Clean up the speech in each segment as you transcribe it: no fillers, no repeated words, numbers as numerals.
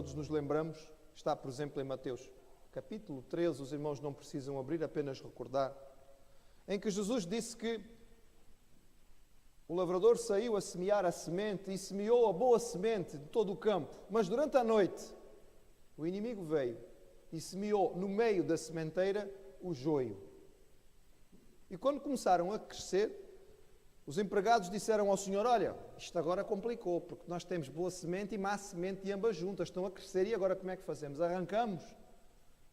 todos nos lembramos, está, por exemplo, em Mateus capítulo 13, os irmãos não precisam abrir, apenas recordar, em que Jesus disse que o lavrador saiu a semear a semente e semeou a boa semente de todo o campo, mas durante a noite o inimigo veio e semeou no meio da sementeira o joio. E quando começaram a crescer, os empregados disseram ao Senhor: olha, isto agora complicou, porque nós temos boa semente e má semente e ambas juntas estão a crescer, e agora como é que fazemos? Arrancamos?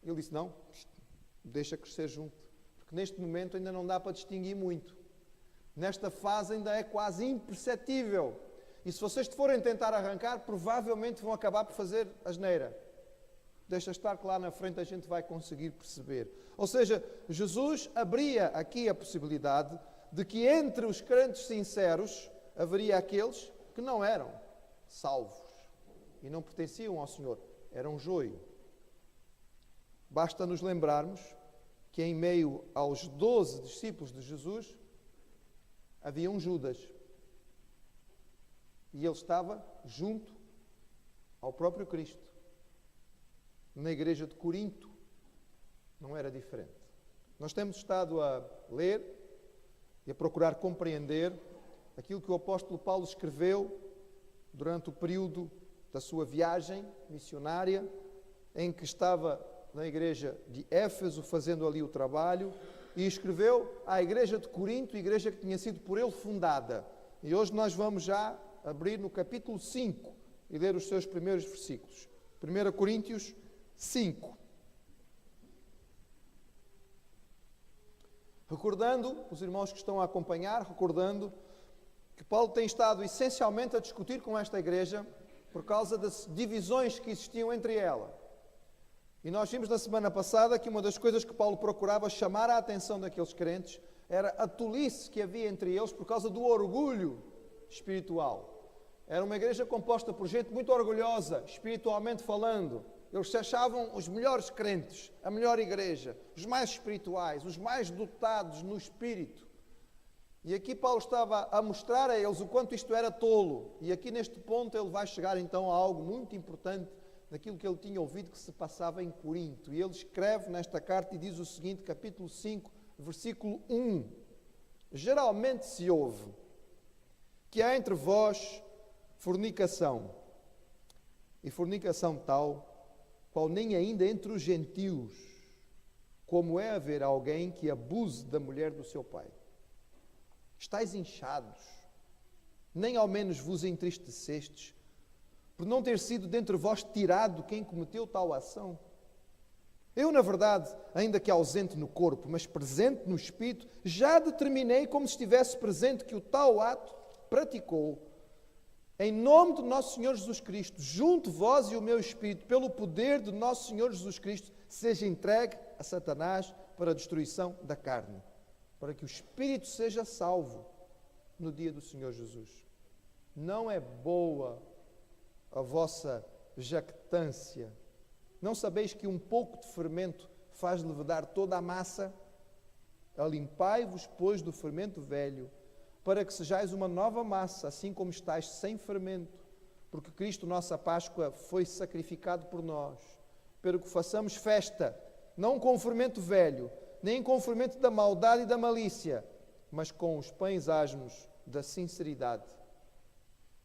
Ele disse: não, deixa crescer junto, porque neste momento ainda não dá para distinguir muito. Nesta fase ainda é quase imperceptível. E se vocês forem tentar arrancar, provavelmente vão acabar por fazer asneira. Deixa estar que lá na frente a gente vai conseguir perceber. Ou seja, Jesus abria aqui a possibilidade de que entre os crentes sinceros haveria aqueles que não eram salvos e não pertenciam ao Senhor, eram joio. Basta nos lembrarmos que em meio aos 12 discípulos de Jesus havia um Judas e ele estava junto ao próprio Cristo. Na igreja de Corinto não era diferente. Nós temos estado a ler e a procurar compreender aquilo que o apóstolo Paulo escreveu durante o período da sua viagem missionária, em que estava na igreja de Éfeso fazendo ali o trabalho, e escreveu à igreja de Corinto, igreja que tinha sido por ele fundada. E hoje nós vamos já abrir no capítulo 5 e ler os seus primeiros versículos. 1 Coríntios 5. Recordando, os irmãos que estão a acompanhar, recordando que Paulo tem estado essencialmente a discutir com esta igreja por causa das divisões que existiam entre ela. E nós vimos na semana passada que uma das coisas que Paulo procurava chamar a atenção daqueles crentes era a tolice que havia entre eles por causa do orgulho espiritual. Era uma igreja composta por gente muito orgulhosa, espiritualmente falando. Eles se achavam os melhores crentes, a melhor igreja, os mais espirituais, os mais dotados no espírito. E aqui Paulo estava a mostrar a eles o quanto isto era tolo. E aqui neste ponto ele vai chegar então a algo muito importante daquilo que ele tinha ouvido que se passava em Corinto. E ele escreve nesta carta e diz o seguinte, capítulo 5, versículo 1. Geralmente se ouve que há entre vós fornicação, e fornicação tal, qual nem ainda entre os gentios, como é haver alguém que abuse da mulher do seu pai. Estais inchados, nem ao menos vos entristecestes, por não ter sido dentre vós tirado quem cometeu tal ação. Eu, na verdade, ainda que ausente no corpo, mas presente no espírito, já determinei como se estivesse presente que o tal ato praticou. Em nome de nosso Senhor Jesus Cristo, junto vós e o meu espírito, pelo poder de nosso Senhor Jesus Cristo, seja entregue a Satanás para a destruição da carne, para que o espírito seja salvo no dia do Senhor Jesus. Não é boa a vossa jactância. Não sabeis que um pouco de fermento faz levedar toda a massa? Alimpai-vos, pois, do fermento velho, para que sejais uma nova massa, assim como estáis sem fermento, porque Cristo, nossa Páscoa, foi sacrificado por nós, para que façamos festa, não com o fermento velho, nem com o fermento da maldade e da malícia, mas com os pães asmos da sinceridade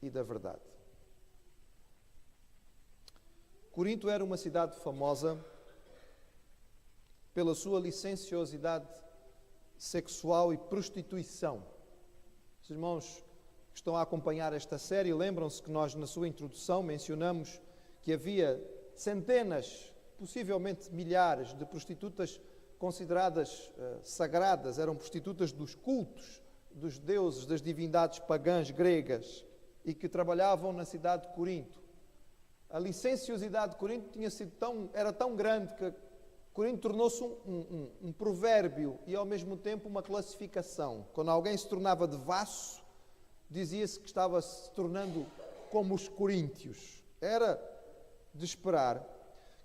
e da verdade. Corinto era uma cidade famosa pela sua licenciosidade sexual e prostituição. Os irmãos que estão a acompanhar esta série lembram-se que nós, na sua introdução, mencionamos que havia centenas, possivelmente milhares, de prostitutas consideradas sagradas, eram prostitutas dos cultos dos deuses, das divindades pagãs gregas, e que trabalhavam na cidade de Corinto. A licenciosidade de Corinto era tão grande que Corinto tornou-se um provérbio e ao mesmo tempo uma classificação. Quando alguém se tornava devasso, dizia-se que estava se tornando como os coríntios. Era de esperar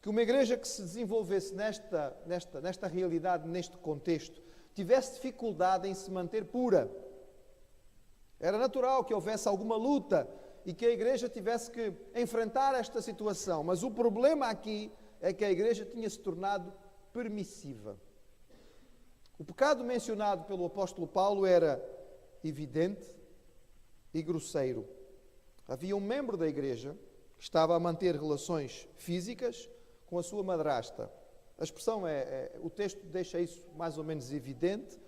que uma igreja que se desenvolvesse nesta realidade, neste contexto, tivesse dificuldade em se manter pura. Era natural que houvesse alguma luta e que a igreja tivesse que enfrentar esta situação. Mas o problema aqui é que a igreja tinha se tornado permissiva. O pecado mencionado pelo apóstolo Paulo era evidente e grosseiro. Havia um membro da igreja que estava a manter relações físicas com a sua madrasta. A expressão o texto deixa isso mais ou menos evidente.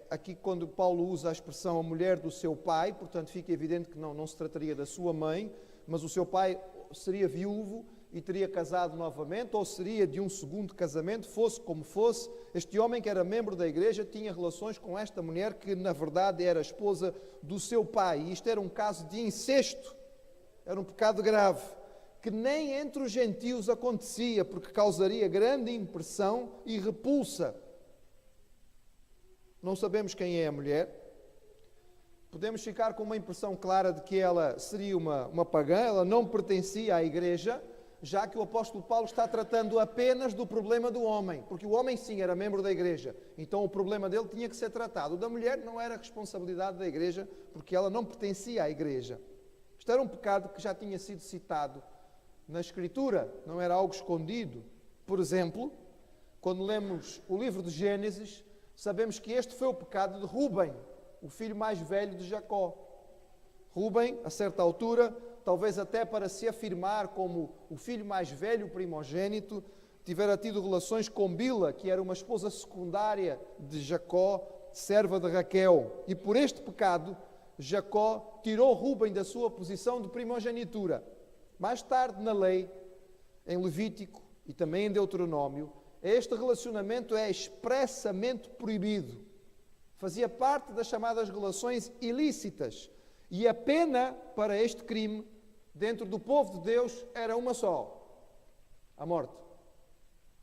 Aqui quando Paulo usa a expressão a mulher do seu pai, portanto fica evidente que não se trataria da sua mãe, mas o seu pai seria viúvo e teria casado novamente, ou seria de um segundo casamento, fosse como fosse. Este homem que era membro da igreja tinha relações com esta mulher que na verdade era a esposa do seu pai. E isto era um caso de incesto, era um pecado grave, que nem entre os gentios acontecia, porque causaria grande impressão e repulsa. Não sabemos quem é a mulher. Podemos ficar com uma impressão clara de que ela seria uma pagã, ela não pertencia à igreja, já que o apóstolo Paulo está tratando apenas do problema do homem, porque o homem sim era membro da igreja, então o problema dele tinha que ser tratado. O da mulher não era responsabilidade da igreja, porque ela não pertencia à igreja. Isto era um pecado que já tinha sido citado na Escritura, não era algo escondido. Por exemplo, quando lemos o livro de Gênesis, sabemos que este foi o pecado de Rúben, o filho mais velho de Jacó. Rúben, a certa altura, talvez até para se afirmar como o filho mais velho, primogênito, tivera tido relações com Bila, que era uma esposa secundária de Jacó, serva de Raquel. E por este pecado, Jacó tirou Rúben da sua posição de primogenitura. Mais tarde, na lei, em Levítico e também em Deuteronômio, este relacionamento é expressamente proibido. Fazia parte das chamadas relações ilícitas. E a pena para este crime, dentro do povo de Deus, era uma só: a morte.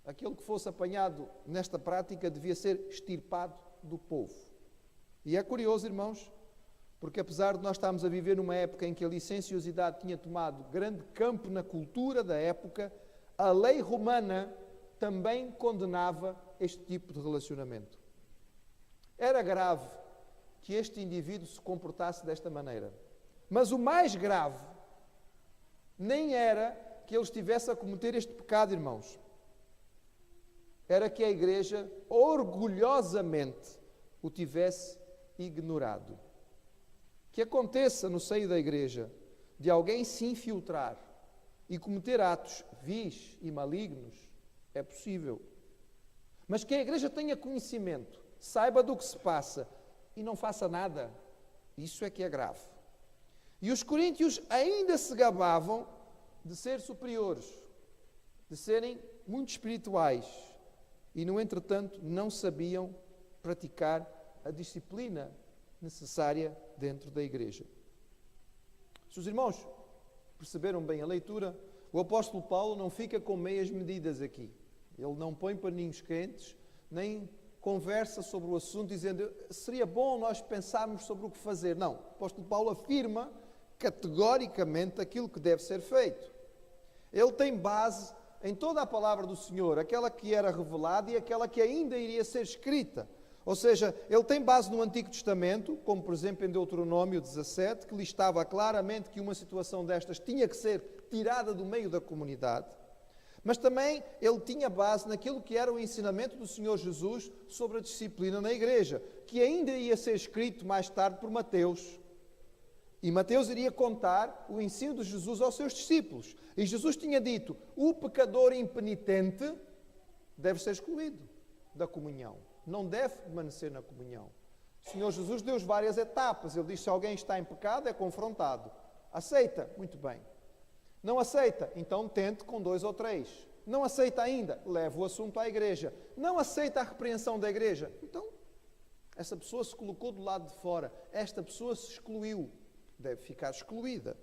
Aquele que fosse apanhado nesta prática devia ser extirpado do povo. E é curioso, irmãos, porque apesar de nós estarmos a viver numa época em que a licenciosidade tinha tomado grande campo na cultura da época, a lei romana também condenava este tipo de relacionamento. Era grave que este indivíduo se comportasse desta maneira. Mas o mais grave nem era que ele estivesse a cometer este pecado, irmãos. Era que a igreja orgulhosamente o tivesse ignorado. Que aconteça no seio da igreja de alguém se infiltrar e cometer atos vis e malignos é possível. Mas que a igreja tenha conhecimento, saiba do que se passa e não faça nada, isso é que é grave. E os coríntios ainda se gabavam de ser superiores, de serem muito espirituais e, no entretanto, não sabiam praticar a disciplina necessária dentro da igreja. Se os irmãos perceberam bem a leitura, o apóstolo Paulo não fica com meias medidas aqui. Ele não põe paninhos quentes, nem conversa sobre o assunto dizendo seria bom nós pensarmos sobre o que fazer. Não, o apóstolo Paulo afirma categoricamente aquilo que deve ser feito. Ele tem base em toda a palavra do Senhor, aquela que era revelada e aquela que ainda iria ser escrita. Ou seja, ele tem base no Antigo Testamento, como por exemplo em Deuteronômio 17, que listava claramente que uma situação destas tinha que ser tirada do meio da comunidade. Mas também ele tinha base naquilo que era o ensinamento do Senhor Jesus sobre a disciplina na igreja, que ainda ia ser escrito mais tarde por Mateus. E Mateus iria contar o ensino de Jesus aos seus discípulos. E Jesus tinha dito: o pecador impenitente deve ser excluído da comunhão. Não deve permanecer na comunhão. O Senhor Jesus deu várias etapas. Ele diz: se alguém está em pecado, é confrontado. Aceita? Muito bem. Não aceita? Então tente com 2 ou 3. Não aceita ainda? Leve o assunto à igreja. Não aceita a repreensão da igreja? Então, essa pessoa se colocou do lado de fora. Esta pessoa se excluiu. Deve ficar excluída.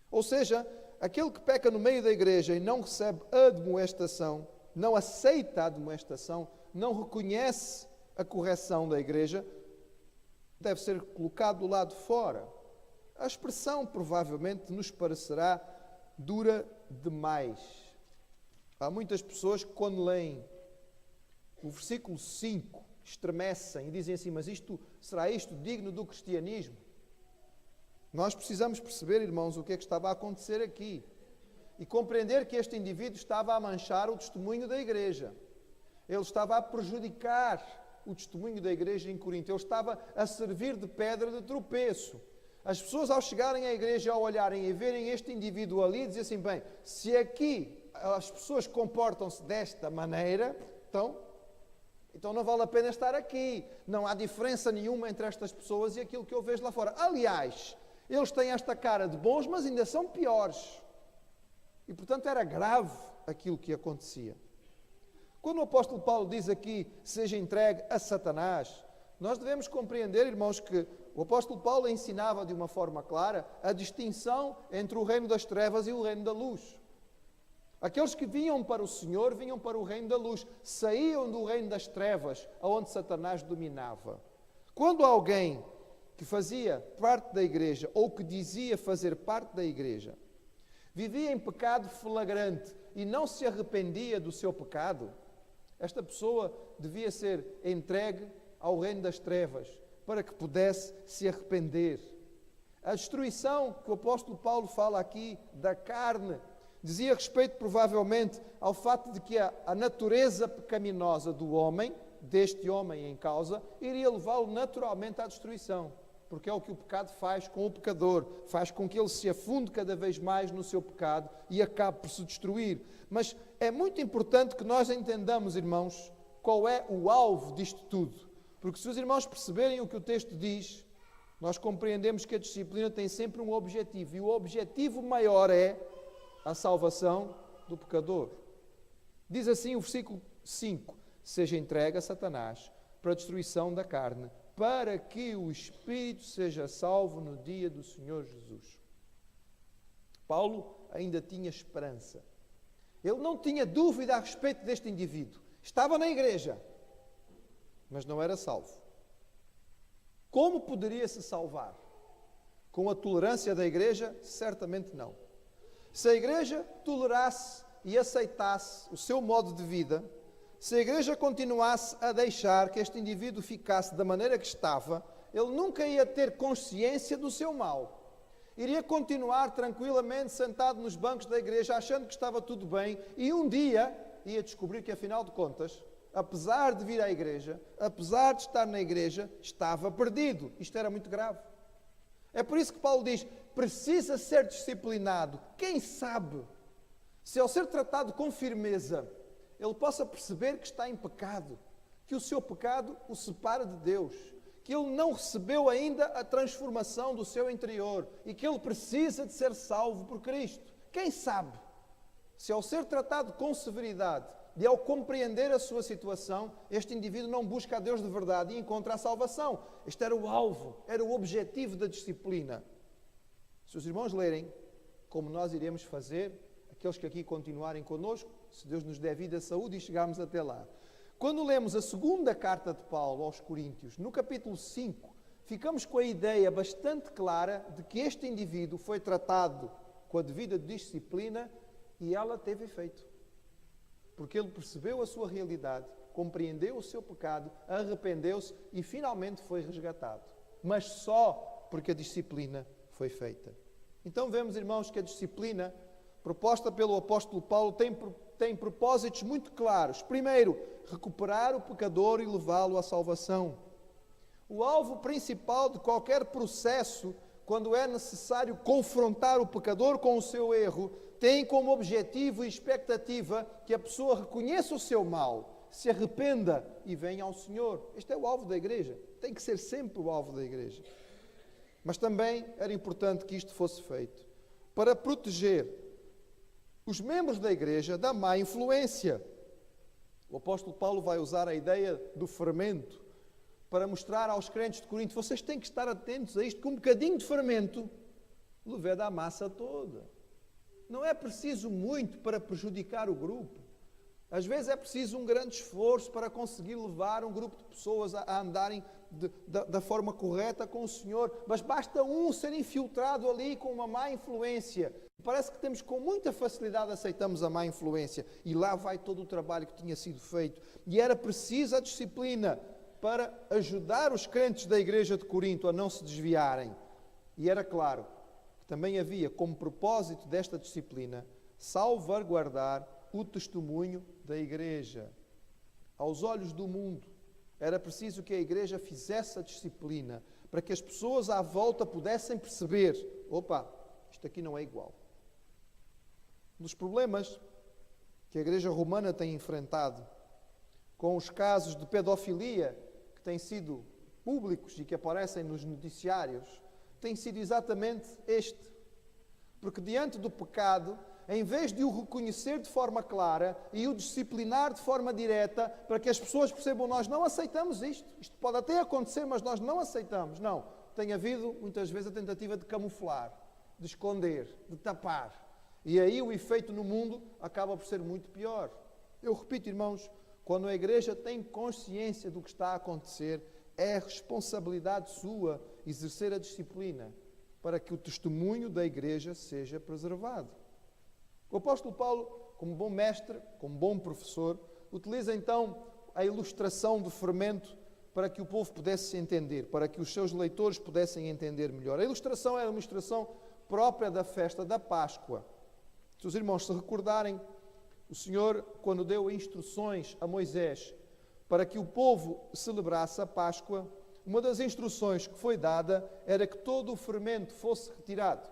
Ou seja, aquele que peca no meio da igreja e não recebe admoestação, não aceita a admoestação, não reconhece a correção da igreja, deve ser colocado do lado de fora. A expressão provavelmente nos parecerá dura demais. Há muitas pessoas que quando leem o versículo 5 estremecem e dizem assim: mas será isto digno do cristianismo? Nós precisamos perceber, irmãos, o que é que estava a acontecer aqui. E compreender que este indivíduo estava a manchar o testemunho da igreja. Ele estava a prejudicar o testemunho da igreja em Corinto. Ele estava a servir de pedra de tropeço. As pessoas, ao chegarem à igreja, ao olharem e verem este indivíduo ali, dizem assim, bem, se aqui as pessoas comportam-se desta maneira, então não vale a pena estar aqui. Não há diferença nenhuma entre estas pessoas e aquilo que eu vejo lá fora. Aliás, eles têm esta cara de bons, mas ainda são piores. E, portanto, era grave aquilo que acontecia. Quando o apóstolo Paulo diz aqui, seja entregue a Satanás, nós devemos compreender, irmãos, que o apóstolo Paulo ensinava de uma forma clara a distinção entre o reino das trevas e o reino da luz. Aqueles que vinham para o Senhor, vinham para o reino da luz, saíam do reino das trevas, onde Satanás dominava. Quando alguém que fazia parte da igreja, ou que dizia fazer parte da igreja, vivia em pecado flagrante e não se arrependia do seu pecado, esta pessoa devia ser entregue ao reino das trevas, para que pudesse se arrepender. A destruição que o apóstolo Paulo fala aqui da carne, dizia respeito provavelmente ao fato de que a natureza pecaminosa do homem, deste homem em causa, iria levá-lo naturalmente à destruição. Porque é o que o pecado faz com o pecador, faz com que ele se afunde cada vez mais no seu pecado e acabe por se destruir. Mas é muito importante que nós entendamos, irmãos, qual é o alvo disto tudo. Porque se os irmãos perceberem o que o texto diz, nós compreendemos que a disciplina tem sempre um objetivo. E o objetivo maior é a salvação do pecador. Diz assim o versículo 5, seja entregue a Satanás para a destruição da carne, para que o Espírito seja salvo no dia do Senhor Jesus. Paulo ainda tinha esperança. Ele não tinha dúvida a respeito deste indivíduo. Estava na igreja, mas não era salvo. Como poderia se salvar? Com a tolerância da igreja? Certamente não. Se a igreja tolerasse e aceitasse o seu modo de vida, se a igreja continuasse a deixar que este indivíduo ficasse da maneira que estava, ele nunca ia ter consciência do seu mal. Iria continuar tranquilamente sentado nos bancos da igreja, achando que estava tudo bem, e um dia ia descobrir que, afinal de contas, apesar de vir à igreja, apesar de estar na igreja, estava perdido. Isto era muito grave. É por isso que Paulo diz, precisa ser disciplinado. Quem sabe, se ao ser tratado com firmeza, ele possa perceber que está em pecado, que o seu pecado o separa de Deus, que ele não recebeu ainda a transformação do seu interior e que ele precisa de ser salvo por Cristo. Quem sabe, se ao ser tratado com severidade e ao compreender a sua situação, este indivíduo não busca a Deus de verdade e encontra a salvação. Este era o alvo, era o objetivo da disciplina. Se os irmãos lerem, como nós iremos fazer, aqueles que aqui continuarem connosco, se Deus nos der vida, saúde e chegarmos até lá. Quando lemos a segunda carta de Paulo aos Coríntios, no capítulo 5, ficamos com a ideia bastante clara de que este indivíduo foi tratado com a devida disciplina e ela teve efeito. Porque ele percebeu a sua realidade, compreendeu o seu pecado, arrependeu-se e finalmente foi resgatado. Mas só porque a disciplina foi feita. Então vemos, irmãos, que a disciplina proposta pelo apóstolo Paulo tem propósitos muito claros. Primeiro, recuperar o pecador e levá-lo à salvação. O alvo principal de qualquer processo, quando é necessário confrontar o pecador com o seu erro, tem como objetivo e expectativa que a pessoa reconheça o seu mal, se arrependa e venha ao Senhor. Este é o alvo da igreja. Tem que ser sempre o alvo da igreja. Mas também era importante que isto fosse feito para proteger os membros da igreja da má influência. O apóstolo Paulo vai usar a ideia do fermento para mostrar aos crentes de Corinto, vocês têm que estar atentos a isto, que um bocadinho de fermento leveda a massa toda. Não é preciso muito para prejudicar o grupo. Às vezes é preciso um grande esforço para conseguir levar um grupo de pessoas a andarem da forma correta com o Senhor, mas basta um ser infiltrado ali com uma má influência. Parece que temos com muita facilidade aceitamos a má influência e lá vai todo o trabalho que tinha sido feito. E era preciso a disciplina para ajudar os crentes da igreja de Corinto a não se desviarem. E era claro que também havia como propósito desta disciplina salvaguardar o testemunho da igreja. Aos olhos do mundo, era preciso que a igreja fizesse a disciplina para que as pessoas à volta pudessem perceber: opa, isto aqui não é igual. Um dos problemas que a igreja romana tem enfrentado com os casos de pedofilia que têm sido públicos e que aparecem nos noticiários tem sido exatamente este. Porque diante do pecado, em vez de o reconhecer de forma clara e o disciplinar de forma direta, para que as pessoas percebam: nós não aceitamos isto. Isto pode até acontecer, mas nós não aceitamos. Não. Tem havido, muitas vezes, a tentativa de camuflar, de esconder, de tapar. E aí o efeito no mundo acaba por ser muito pior. Eu repito, irmãos, quando a igreja tem consciência do que está a acontecer, é responsabilidade sua exercer a disciplina para que o testemunho da igreja seja preservado. O apóstolo Paulo, como bom mestre, como bom professor, utiliza então a ilustração do fermento para que o povo pudesse entender, para que os seus leitores pudessem entender melhor. A ilustração é uma ilustração própria da festa da Páscoa. Se os irmãos se recordarem, o Senhor, quando deu instruções a Moisés para que o povo celebrasse a Páscoa, uma das instruções que foi dada era que todo o fermento fosse retirado.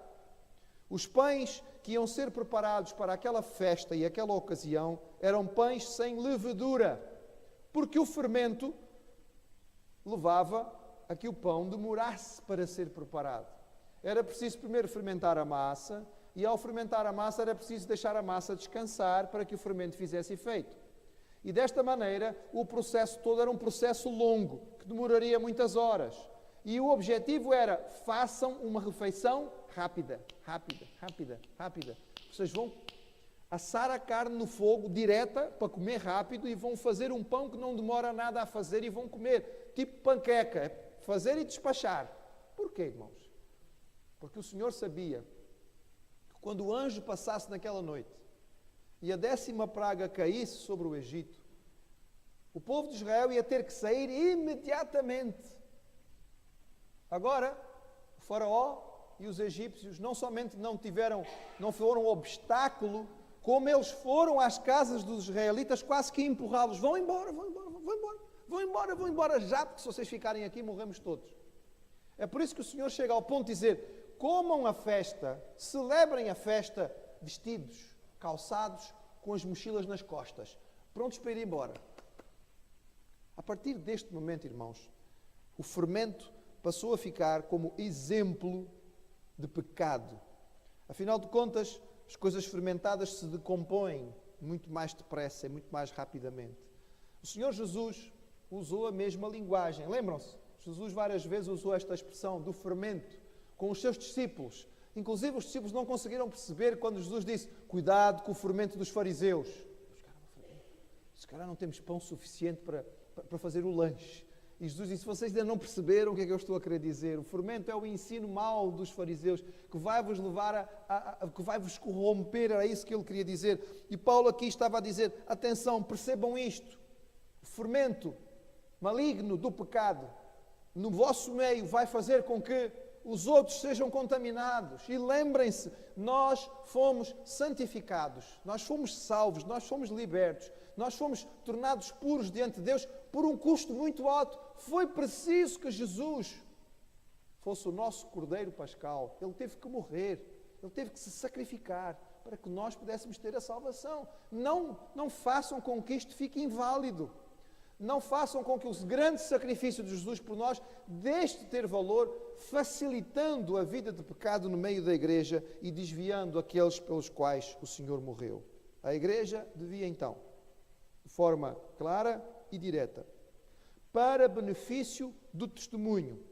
Os pães que iam ser preparados para aquela festa e aquela ocasião eram pães sem levedura, porque o fermento levava a que o pão demorasse para ser preparado. Era preciso primeiro fermentar a massa, e ao fermentar a massa era preciso deixar a massa descansar para que o fermento fizesse efeito. E desta maneira, o processo todo era um processo longo, que demoraria muitas horas. E o objetivo era: façam uma refeição rápida. Vocês vão assar a carne no fogo direta para comer rápido e vão fazer um pão que não demora nada a fazer e vão comer, tipo panqueca, fazer e despachar. Porquê, irmãos? Porque o Senhor sabia que quando o anjo passasse naquela noite e a 10ª praga caísse sobre o Egito, o povo de Israel ia ter que sair imediatamente. Agora, o faraó e os egípcios não somente não foram obstáculo, como eles foram às casas dos israelitas quase que empurrá-los. Vão embora já, porque se vocês ficarem aqui morremos todos. É por isso que o Senhor chega ao ponto de dizer: comam a festa, celebrem a festa vestidos, calçados, com as mochilas nas costas, prontos para ir embora. A partir deste momento, irmãos, o fermento passou a ficar como exemplo de pecado. Afinal de contas, as coisas fermentadas se decompõem muito mais depressa e muito mais rapidamente. O Senhor Jesus usou a mesma linguagem. Lembram-se? Jesus várias vezes usou esta expressão do fermento com os seus discípulos. Inclusive os discípulos não conseguiram perceber quando Jesus disse: cuidado com o fermento dos fariseus. Se calhar não temos pão suficiente para fazer o lanche. E Jesus disse: vocês ainda não perceberam o que é que eu estou a querer dizer. O fermento é o ensino mau dos fariseus, que vai vos levar que vai vos corromper. Era isso que ele queria dizer. E Paulo aqui estava a dizer: atenção, percebam isto. O fermento maligno do pecado no vosso meio vai fazer com que os outros sejam contaminados. E lembrem-se, nós fomos santificados, nós fomos salvos, nós fomos libertos, nós fomos tornados puros diante de Deus por um custo muito alto. Foi preciso que Jesus fosse o nosso Cordeiro Pascal. Ele teve que morrer, ele teve que se sacrificar para que nós pudéssemos ter a salvação. Não façam com que isto fique inválido. Não façam com que o grande sacrifício de Jesus por nós deixe de ter valor, facilitando a vida de pecado no meio da igreja e desviando aqueles pelos quais o Senhor morreu. A igreja devia então, de forma clara e direta, para benefício do testemunho,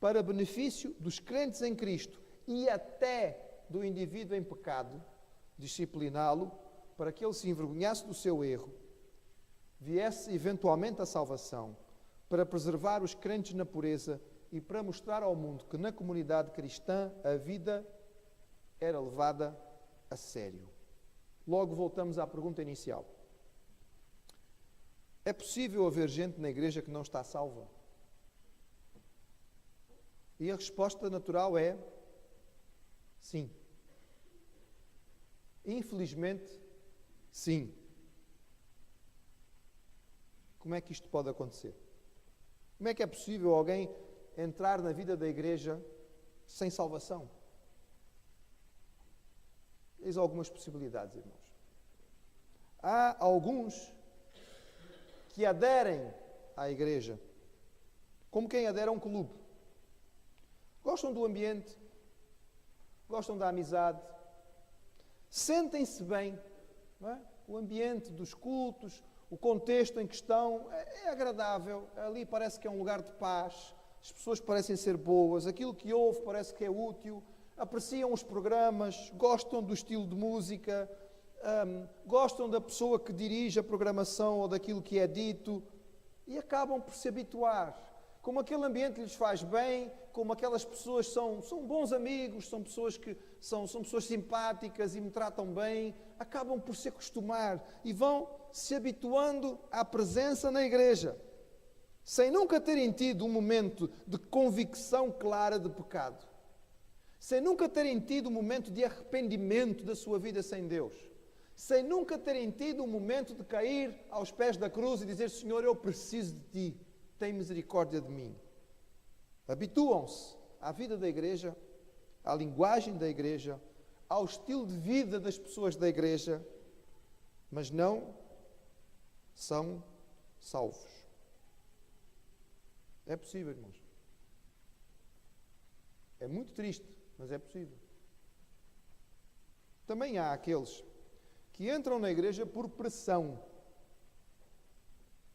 para benefício dos crentes em Cristo e até do indivíduo em pecado, discipliná-lo para que ele se envergonhasse do seu erro, viesse eventualmente a salvação, para preservar os crentes na pureza e para mostrar ao mundo que na comunidade cristã a vida era levada a sério. Logo voltamos à pergunta inicial. É possível haver gente na igreja que não está salva? E a resposta natural é: Sim. Infelizmente, sim. Como é que isto pode acontecer? Como é que é possível alguém entrar na vida da igreja sem salvação? Eis algumas possibilidades, irmãos. Há alguns que aderem à igreja como quem adere a um clube. Gostam do ambiente, gostam da amizade, sentem-se bem, não é? O ambiente dos cultos, o contexto em que estão é agradável, ali parece que é um lugar de paz, as pessoas parecem ser boas, aquilo que ouve parece que é útil, apreciam os programas, gostam do estilo de música, gostam da pessoa que dirige a programação ou daquilo que é dito e acabam por se habituar. Como aquele ambiente lhes faz bem, como aquelas pessoas são bons amigos, são pessoas que são pessoas simpáticas e me tratam bem, acabam por se acostumar e vão se habituando à presença na igreja, sem nunca terem tido um momento de convicção clara de pecado, sem nunca terem tido um momento de arrependimento da sua vida sem Deus, sem nunca terem tido um momento de cair aos pés da cruz e dizer: Senhor, eu preciso de Ti, tem misericórdia de mim. Habituam-se à vida da igreja, à linguagem da igreja, ao estilo de vida das pessoas da igreja, mas não são salvos. É possível, irmãos. É muito triste, mas é possível. Também há aqueles que entram na igreja por pressão.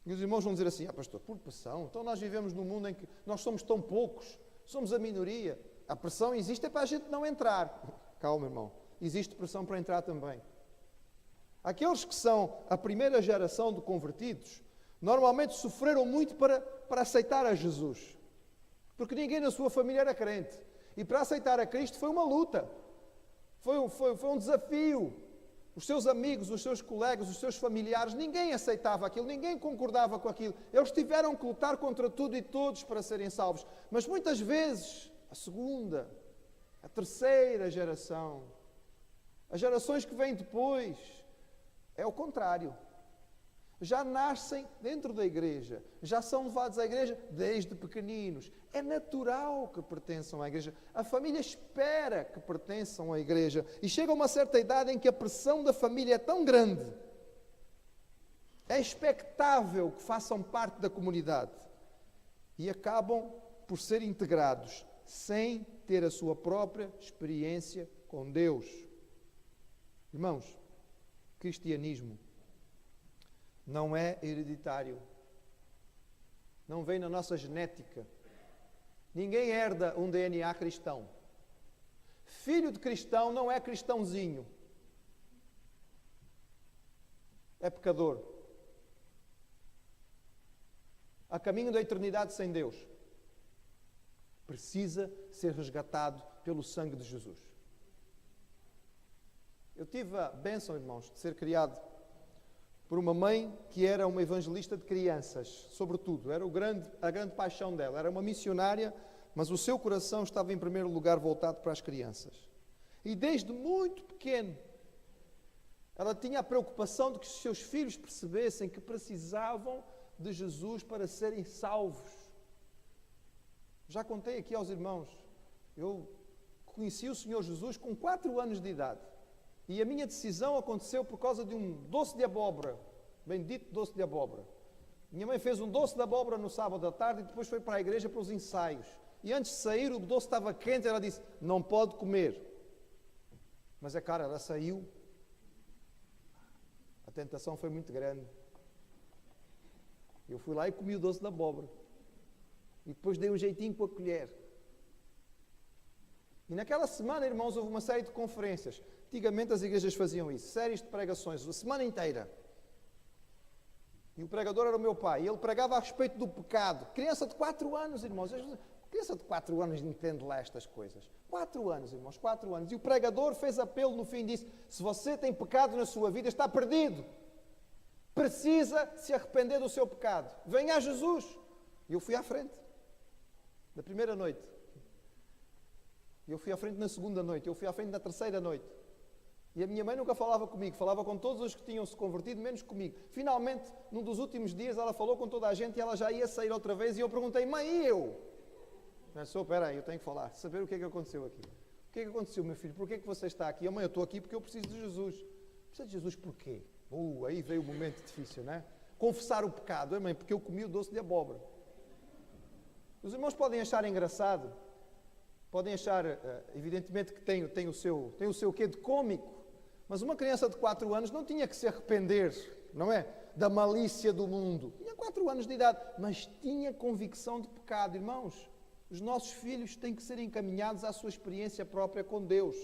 E os irmãos vão dizer assim: pastor, por pressão? Então nós vivemos num mundo em que nós somos tão poucos, somos a minoria. A pressão existe para a gente não entrar. Calma, irmão. Existe pressão para entrar também. Aqueles que são a primeira geração de convertidos, normalmente sofreram muito para aceitar a Jesus. Porque ninguém na sua família era crente. E para aceitar a Cristo foi uma luta. Foi um desafio. Os seus amigos, os seus colegas, os seus familiares, ninguém aceitava aquilo, ninguém concordava com aquilo. Eles tiveram que lutar contra tudo e todos para serem salvos. Mas muitas vezes, a segunda, a terceira geração, as gerações que vêm depois, é o contrário. Já nascem dentro da igreja, já são levados à igreja desde pequeninos. É natural que pertençam à igreja. A família espera que pertençam à igreja. E chega a uma certa idade em que a pressão da família é tão grande. É expectável que façam parte da comunidade. E acabam por ser integrados, sem ter a sua própria experiência com Deus. Irmãos, cristianismo não é hereditário. Não vem na nossa genética. Ninguém herda um DNA cristão. Filho de cristão não é cristãozinho. É pecador. A caminho da eternidade sem Deus. Precisa ser resgatado pelo sangue de Jesus. Eu tive a bênção, irmãos, de ser criado por uma mãe que era uma evangelista de crianças, sobretudo. Era a grande paixão dela. Era uma missionária, mas o seu coração estava em primeiro lugar voltado para as crianças. E desde muito pequeno, ela tinha a preocupação de que os seus filhos percebessem que precisavam de Jesus para serem salvos. Já contei aqui aos irmãos, eu conheci o Senhor Jesus com 4 anos de idade. E a minha decisão aconteceu por causa de um doce de abóbora, bendito doce de abóbora. Minha mãe fez um doce de abóbora no sábado à tarde e depois foi para a igreja para os ensaios. E antes de sair, o doce estava quente, ela disse: não pode comer. Mas é claro, ela saiu. A tentação foi muito grande. Eu fui lá e comi o doce de abóbora. E depois dei um jeitinho com a colher. E naquela semana, irmãos, houve uma série de conferências. Antigamente as igrejas faziam isso, séries de pregações, a semana inteira. E o pregador era o meu pai, e ele pregava a respeito do pecado. Criança de 4 anos, irmãos, criança de 4 anos entende lá estas coisas. 4 anos, irmãos, 4 anos. E o pregador fez apelo no fim e disse: se você tem pecado na sua vida, está perdido. Precisa se arrepender do seu pecado. Venha a Jesus. E eu fui à frente, na primeira noite. Eu fui à frente na segunda noite, eu fui à frente na terceira noite. E a minha mãe nunca falava comigo, falava com todos os que tinham se convertido, menos comigo. Finalmente, num dos últimos dias, ela falou com toda a gente e ela já ia sair outra vez. E eu perguntei, mãe, e eu? Pensou, espera aí, eu tenho que falar, saber o que é que aconteceu aqui. O que é que aconteceu, meu filho? Porquê é que você está aqui? Mãe, eu estou aqui porque eu preciso de Jesus. Precisa de Jesus porquê? Aí veio o momento difícil, não é? Confessar o pecado, mãe, porque eu comi o doce de abóbora. Os irmãos podem achar engraçado, podem achar, evidentemente, que tem o seu quê de cômico, mas uma criança de 4 anos não tinha que se arrepender, não é? Da malícia do mundo. Tinha 4 anos de idade, mas tinha convicção de pecado. Irmãos, os nossos filhos têm que ser encaminhados à sua experiência própria com Deus.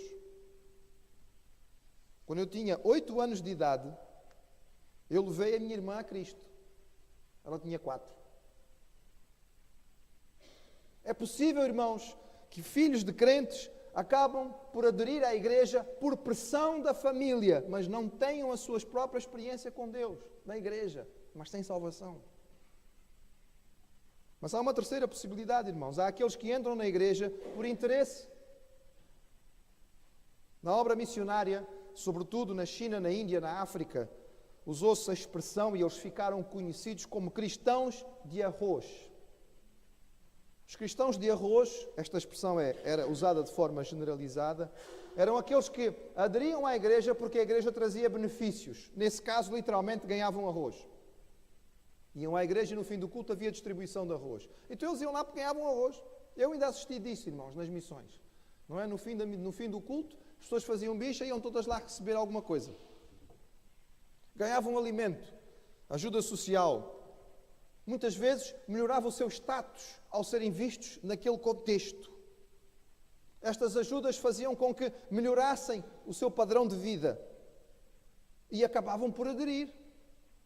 Quando eu tinha 8 anos de idade, eu levei a minha irmã a Cristo. Ela tinha 4. É possível, irmãos, que filhos de crentes acabam por aderir à igreja por pressão da família, mas não tenham a sua própria experiência com Deus, na igreja, mas sem salvação. Mas há uma terceira possibilidade, irmãos. Há aqueles que entram na igreja por interesse. Na obra missionária, sobretudo na China, na Índia, na África, usou-se a expressão e eles ficaram conhecidos como cristãos de arroz. Os cristãos de arroz, esta expressão era usada de forma generalizada, eram aqueles que aderiam à igreja porque a igreja trazia benefícios. Nesse caso, literalmente, ganhavam arroz. Iam à igreja e no fim do culto havia distribuição de arroz. Então eles iam lá porque ganhavam arroz. Eu ainda assisti disso, irmãos, nas missões. Não é? No fim do culto, as pessoas faziam bicha e iam todas lá receber alguma coisa. Ganhavam alimento, ajuda social. Muitas vezes melhorava o seu status ao serem vistos naquele contexto. Estas ajudas faziam com que melhorassem o seu padrão de vida e acabavam por aderir.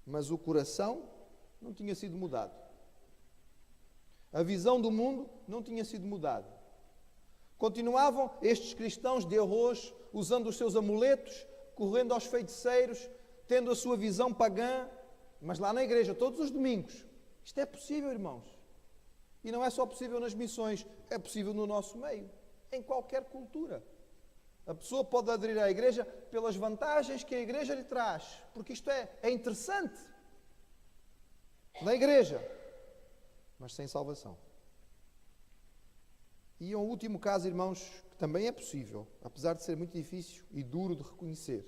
Mas o coração não tinha sido mudado. A visão do mundo não tinha sido mudada. Continuavam estes cristãos de arroz usando os seus amuletos, correndo aos feiticeiros, tendo a sua visão pagã, mas lá na igreja, todos os domingos. Isto é possível, irmãos. E não é só possível nas missões, é possível no nosso meio, em qualquer cultura. A pessoa pode aderir à igreja pelas vantagens que a igreja lhe traz, porque isto é interessante. Na igreja, mas sem salvação. E um último caso, irmãos, que também é possível, apesar de ser muito difícil e duro de reconhecer.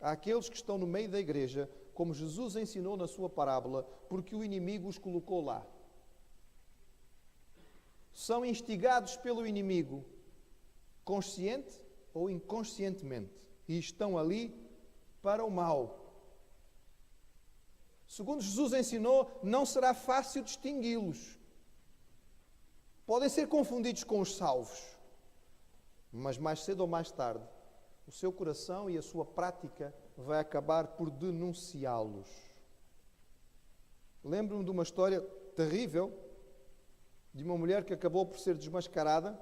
Há aqueles que estão no meio da igreja, como Jesus ensinou na sua parábola, porque o inimigo os colocou lá. São instigados pelo inimigo, consciente ou inconscientemente, e estão ali para o mal. Segundo Jesus ensinou, não será fácil distingui-los. Podem ser confundidos com os salvos, mas mais cedo ou mais tarde, o seu coração e a sua prática vai acabar por denunciá-los. Lembro-me de uma história terrível de uma mulher que acabou por ser desmascarada,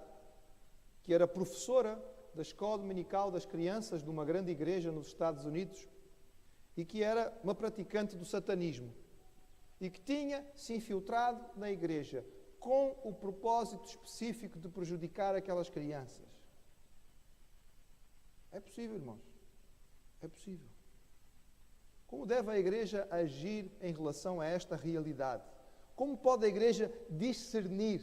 que era professora da escola dominical das crianças de uma grande igreja nos Estados Unidos e que era uma praticante do satanismo e que tinha se infiltrado na igreja com o propósito específico de prejudicar aquelas crianças. É possível, irmãos. É possível. Como deve a igreja agir em relação a esta realidade? Como pode a igreja discernir?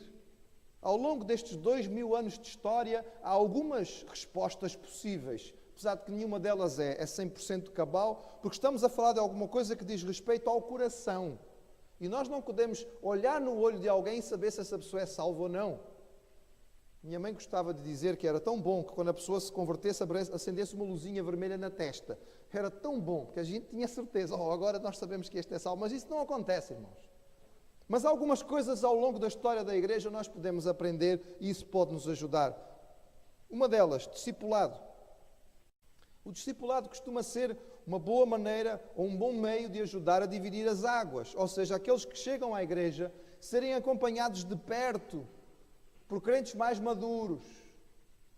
Ao longo destes 2000 anos de história, há algumas respostas possíveis, apesar de que nenhuma delas é 100% cabal, porque estamos a falar de alguma coisa que diz respeito ao coração. E nós não podemos olhar no olho de alguém e saber se essa pessoa é salva ou não. Minha mãe gostava de dizer que era tão bom que quando a pessoa se convertesse, acendesse uma luzinha vermelha na testa. Era tão bom, porque a gente tinha certeza, agora nós sabemos que este é salvo. Mas isso não acontece, irmãos. Mas algumas coisas ao longo da história da igreja nós podemos aprender e isso pode nos ajudar. Uma delas, discipulado. O discipulado costuma ser uma boa maneira ou um bom meio de ajudar a dividir as águas. Ou seja, aqueles que chegam à igreja serem acompanhados de perto por crentes mais maduros.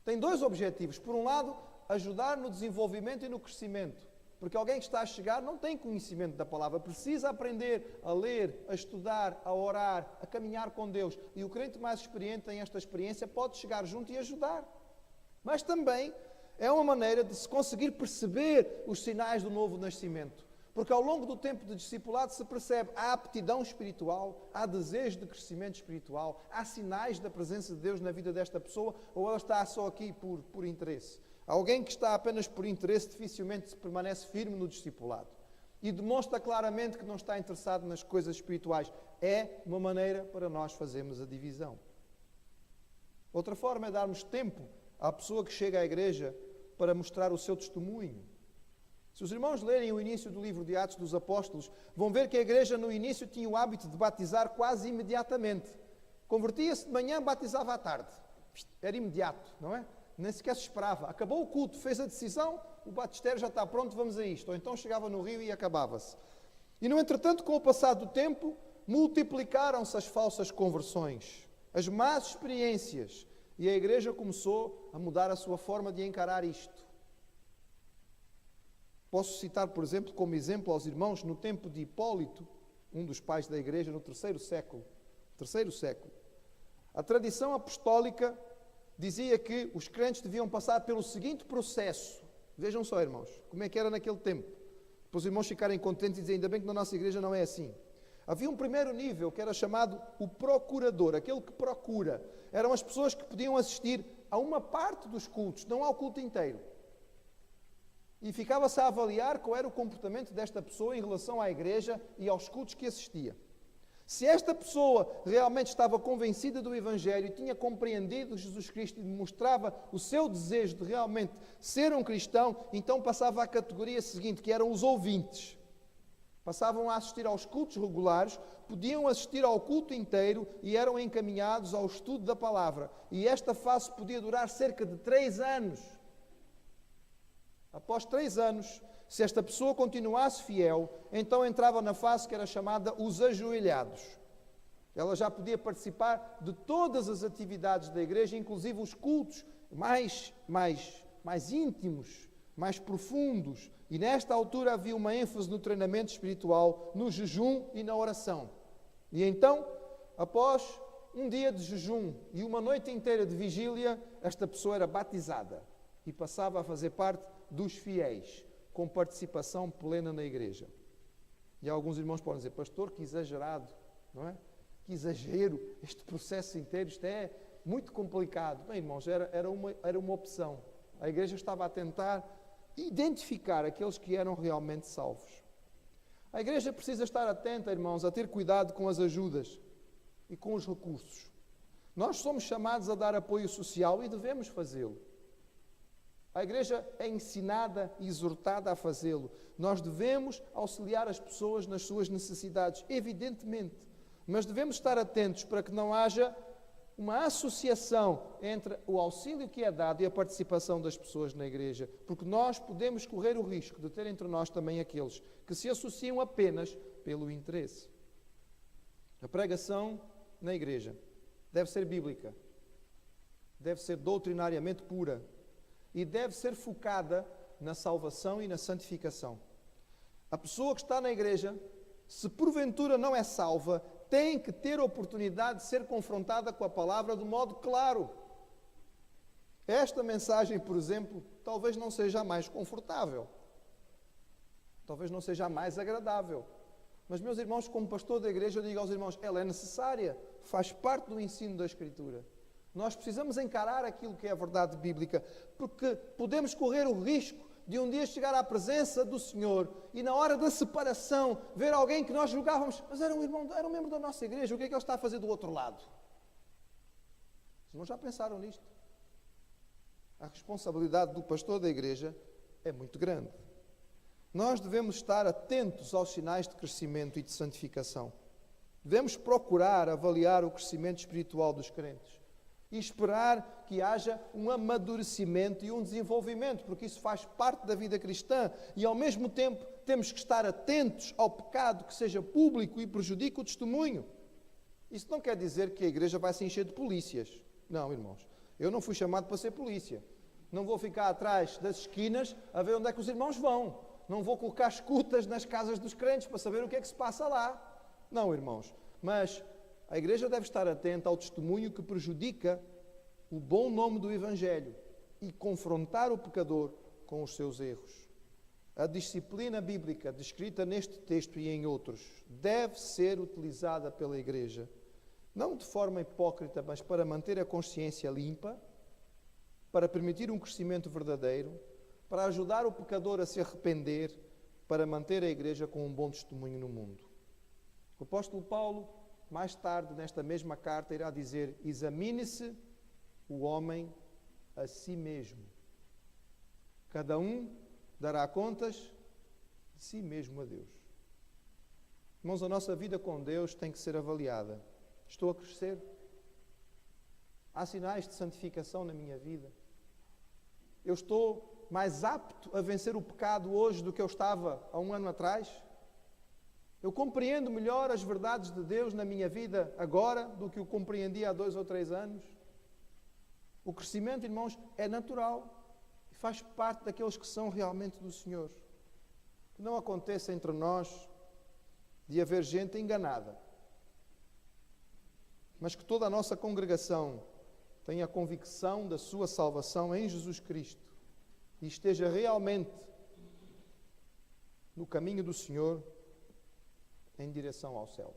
Tem dois objetivos. Por um lado, ajudar no desenvolvimento e no crescimento. Porque alguém que está a chegar não tem conhecimento da palavra, precisa aprender a ler, a estudar, a orar, a caminhar com Deus. E o crente mais experiente tem esta experiência, pode chegar junto e ajudar. Mas também é uma maneira de se conseguir perceber os sinais do novo nascimento. Porque ao longo do tempo de discipulado se percebe, há aptidão espiritual, há desejo de crescimento espiritual, há sinais da presença de Deus na vida desta pessoa, ou ela está só aqui por interesse. Alguém que está apenas por interesse dificilmente permanece firme no discipulado. E demonstra claramente que não está interessado nas coisas espirituais. É uma maneira para nós fazermos a divisão. Outra forma é darmos tempo à pessoa que chega à igreja para mostrar o seu testemunho. Se os irmãos lerem o início do livro de Atos dos Apóstolos, vão ver que a igreja no início tinha o hábito de batizar quase imediatamente. Convertia-se de manhã, batizava à tarde. Era imediato, não é? Nem sequer se esperava. Acabou o culto, fez a decisão, o batistério já está pronto, vamos a isto. Ou então chegava no rio e acabava-se. E no entretanto, com o passar do tempo, multiplicaram-se as falsas conversões, as más experiências, e a igreja começou a mudar a sua forma de encarar isto. Posso citar, por exemplo, como exemplo aos irmãos, no tempo de Hipólito, um dos pais da igreja, no terceiro século. A tradição apostólica dizia que os crentes deviam passar pelo seguinte processo. Vejam só, irmãos, como é que era naquele tempo. Para os irmãos ficarem contentes e dizer, ainda bem que na nossa igreja não é assim. Havia um primeiro nível que era chamado o procurador, aquele que procura. Eram as pessoas que podiam assistir a uma parte dos cultos, não ao culto inteiro. E ficava-se a avaliar qual era o comportamento desta pessoa em relação à igreja e aos cultos que assistia. Se esta pessoa realmente estava convencida do Evangelho e tinha compreendido Jesus Cristo e demonstrava o seu desejo de realmente ser um cristão, então passava à categoria seguinte, que eram os ouvintes. Passavam a assistir aos cultos regulares, podiam assistir ao culto inteiro e eram encaminhados ao estudo da palavra. E esta fase podia durar cerca de 3 anos. Após 3 anos, se esta pessoa continuasse fiel, então entrava na fase que era chamada os ajoelhados. Ela já podia participar de todas as atividades da igreja, inclusive os cultos mais íntimos, mais profundos. E nesta altura havia uma ênfase no treinamento espiritual, no jejum e na oração. E então, após um dia de jejum e uma noite inteira de vigília, esta pessoa era batizada e passava a fazer parte dos fiéis, com participação plena na igreja. E alguns irmãos podem dizer, pastor, que exagerado, não é? Que exagero, este processo inteiro, isto é muito complicado. Bem, irmãos, era uma opção. A igreja estava a tentar identificar aqueles que eram realmente salvos. A igreja precisa estar atenta, irmãos, a ter cuidado com as ajudas e com os recursos. Nós somos chamados a dar apoio social e devemos fazê-lo. A igreja é ensinada e exortada a fazê-lo. Nós devemos auxiliar as pessoas nas suas necessidades, evidentemente. Mas devemos estar atentos para que não haja uma associação entre o auxílio que é dado e a participação das pessoas na igreja. Porque nós podemos correr o risco de ter entre nós também aqueles que se associam apenas pelo interesse. A pregação na igreja deve ser bíblica, deve ser doutrinariamente pura, e deve ser focada na salvação e na santificação. A pessoa que está na igreja, se porventura não é salva, tem que ter a oportunidade de ser confrontada com a palavra de modo claro. Esta mensagem, por exemplo, talvez não seja a mais confortável. Talvez não seja a mais agradável. Mas, meus irmãos, como pastor da igreja, eu digo aos irmãos, ela é necessária, faz parte do ensino da Escritura. Nós precisamos encarar aquilo que é a verdade bíblica, porque podemos correr o risco de um dia chegar à presença do Senhor e na hora da separação ver alguém que nós julgávamos, mas era um membro da nossa igreja, o que é que ele está a fazer do outro lado? Os irmãos já pensaram nisto? A responsabilidade do pastor da igreja é muito grande. Nós devemos estar atentos aos sinais de crescimento e de santificação. Devemos procurar avaliar o crescimento espiritual dos crentes e esperar que haja um amadurecimento e um desenvolvimento, porque isso faz parte da vida cristã e, ao mesmo tempo, temos que estar atentos ao pecado que seja público e prejudique o testemunho. Isso não quer dizer que a igreja vai se encher de polícias. Não, irmãos. Eu não fui chamado para ser polícia. Não vou ficar atrás das esquinas a ver onde é que os irmãos vão. Não vou colocar escutas nas casas dos crentes para saber o que é que se passa lá. Não, irmãos. Mas a igreja deve estar atenta ao testemunho que prejudica o bom nome do Evangelho e confrontar o pecador com os seus erros. A disciplina bíblica descrita neste texto e em outros deve ser utilizada pela igreja, não de forma hipócrita, mas para manter a consciência limpa, para permitir um crescimento verdadeiro, para ajudar o pecador a se arrepender, para manter a igreja com um bom testemunho no mundo. O apóstolo Paulo, mais tarde, nesta mesma carta, irá dizer: examine-se o homem a si mesmo. Cada um dará contas de si mesmo a Deus. Irmãos, a nossa vida com Deus tem que ser avaliada. Estou a crescer? Há sinais de santificação na minha vida? Eu estou mais apto a vencer o pecado hoje do que eu estava há um ano atrás? Eu compreendo melhor as verdades de Deus na minha vida agora do que o compreendia há 2 ou 3 anos? O crescimento, irmãos, é natural e faz parte daqueles que são realmente do Senhor. Que não aconteça entre nós de haver gente enganada, mas que toda a nossa congregação tenha a convicção da sua salvação em Jesus Cristo e esteja realmente no caminho do Senhor em direção ao céu.